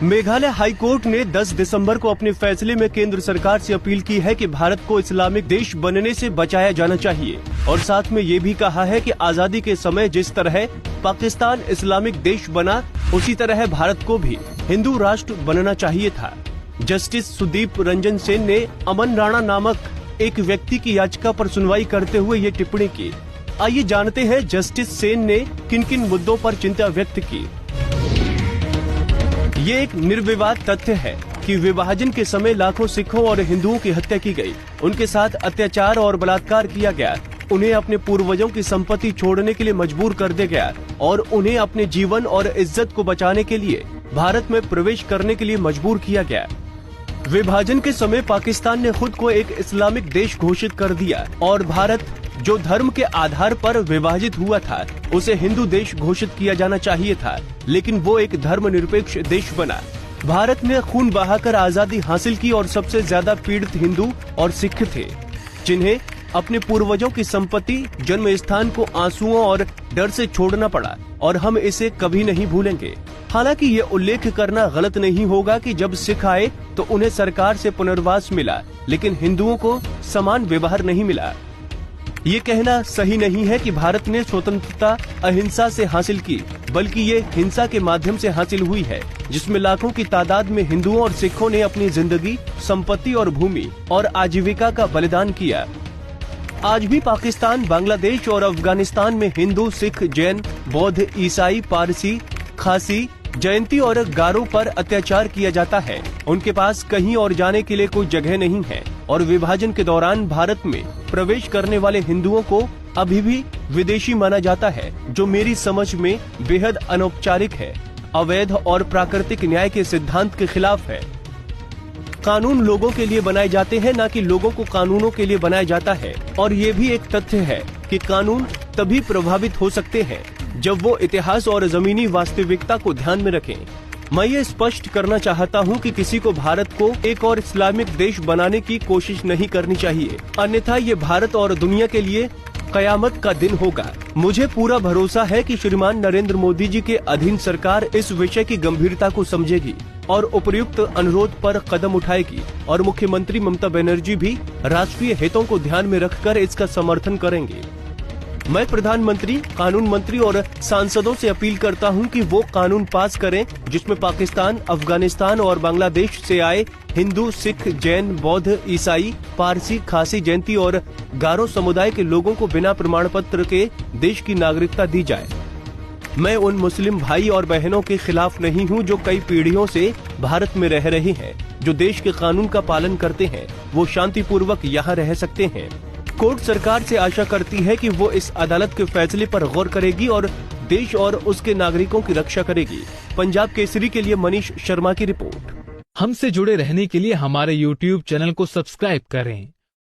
Meghalaya high court ने 10 दिसंबर को अपने फैसले में केंद्र सरकार से अपील की है कि भारत को इस्लामिक देश बनने से बचाया जाना चाहिए और साथ में ये भी कहा है कि आजादी के समय जिस तरह पाकिस्तान इस्लामिक देश बना, उसी तरह भारत को भी हिंदू राष्ट्र बनना चाहिए था। जस्टिस सुदीप रंजन सेन ने अमन राणा नामक एक व्यक्ति की याचिका पर सुनवाई करते हुए ये टिप्पणी की। आइए जानते हैं जस्टिस सेन ने किन किन मुद्दों पर चिंता व्यक्त की। ये एक निर्विवाद तथ्य है कि विभाजन के समय लाखों सिखों और हिंदुओं की हत्या की गई, उनके साथ अत्याचार और बलात्कार किया गया, उन्हें अपने पूर्वजों की संपत्ति छोड़ने के लिए मजबूर कर दिया गया और उन्हें अपने जीवन और इज्जत को बचाने के लिए भारत में प्रवेश करने के लिए मजबूर किया गया। विभाजन के समय पाकिस्तान ने खुद को एक इस्लामिक देश घोषित कर दिया और भारत, जो धर्म के आधार पर विभाजित हुआ था, उसे हिंदू देश घोषित किया जाना चाहिए था, लेकिन वो एक धर्मनिरपेक्ष देश बना। भारत ने खून बहाकर आजादी हासिल की और सबसे ज्यादा पीड़ित हिंदू और सिख थे, जिन्हें अपने पूर्वजों की संपत्ति, जन्म स्थान को आंसुओं और डर से छोड़ना पड़ा और हम इसे कभी नहीं भूलेंगे। हालांकि ये उल्लेख करना गलत नहीं होगा कि जब सिख आए तो उन्हें सरकार से पुनर्वास मिला, लेकिन हिंदुओं को समान व्यवहार नहीं मिला। ये कहना सही नहीं है कि भारत ने स्वतंत्रता अहिंसा से हासिल की, बल्कि ये हिंसा के माध्यम से हासिल हुई है, जिसमें लाखों की तादाद में हिंदुओं और सिखों ने अपनी जिंदगी, संपत्ति और भूमि और आजीविका का बलिदान किया। आज भी पाकिस्तान, बांग्लादेश और अफगानिस्तान में हिंदू, सिख, जैन, बौद्ध, ईसाई, पारसी, खासी, जयंती और गारो पर अत्याचार किया जाता है। उनके पास कहीं और जाने के लिए कोई जगह नहीं है और विभाजन के दौरान भारत में प्रवेश करने वाले हिंदुओं को अभी भी विदेशी माना जाता है, जो मेरी समझ में बेहद अनौपचारिक है, अवैध और प्राकृतिक न्याय के सिद्धांत के खिलाफ है। कानून लोगों के लिए बनाए जाते हैं, न कि लोगों को कानूनों के लिए बनाया जाता है। और ये भी एक तथ्य है कि कानून तभी प्रभावित हो सकते हैं जब वो इतिहास और जमीनी वास्तविकता को ध्यान में रखें। मैं ये स्पष्ट करना चाहता हूँ कि किसी को भारत को एक और इस्लामिक देश बनाने की कोशिश नहीं करनी चाहिए, अन्यथा ये भारत और दुनिया के लिए कयामत का दिन होगा। मुझे पूरा भरोसा है कि श्रीमान नरेंद्र मोदी जी के अधीन सरकार इस विषय की गंभीरता को समझेगी और उपयुक्त अनुरोध पर कदम उठाएगी और मुख्यमंत्री ममता बनर्जी भी राष्ट्रीय हितों को ध्यान में रखकर इसका समर्थन करेंगे। मैं प्रधानमंत्री, कानून मंत्री और सांसदों से अपील करता हूं कि वो कानून पास करें जिसमें पाकिस्तान, अफगानिस्तान और बांग्लादेश से आए हिंदू, सिख, जैन, बौद्ध, ईसाई, पारसी, खासी, जयंती और गारो समुदाय के लोगों को बिना प्रमाण पत्र के देश की नागरिकता दी जाए। मैं उन मुस्लिम भाई और बहनों के खिलाफ नहीं हूं जो कई पीढ़ियों से भारत में रह रहे हैं, जो देश के कानून का पालन करते हैं, वो शांतिपूर्वक यहाँ रह सकते हैं। कोर्ट सरकार से आशा करती है कि वो इस अदालत के फैसले पर गौर करेगी और देश और उसके नागरिकों की रक्षा करेगी। पंजाब केसरी के लिए मनीष शर्मा की रिपोर्ट। हमसे जुड़े रहने के लिए हमारे YouTube चैनल को सब्सक्राइब करें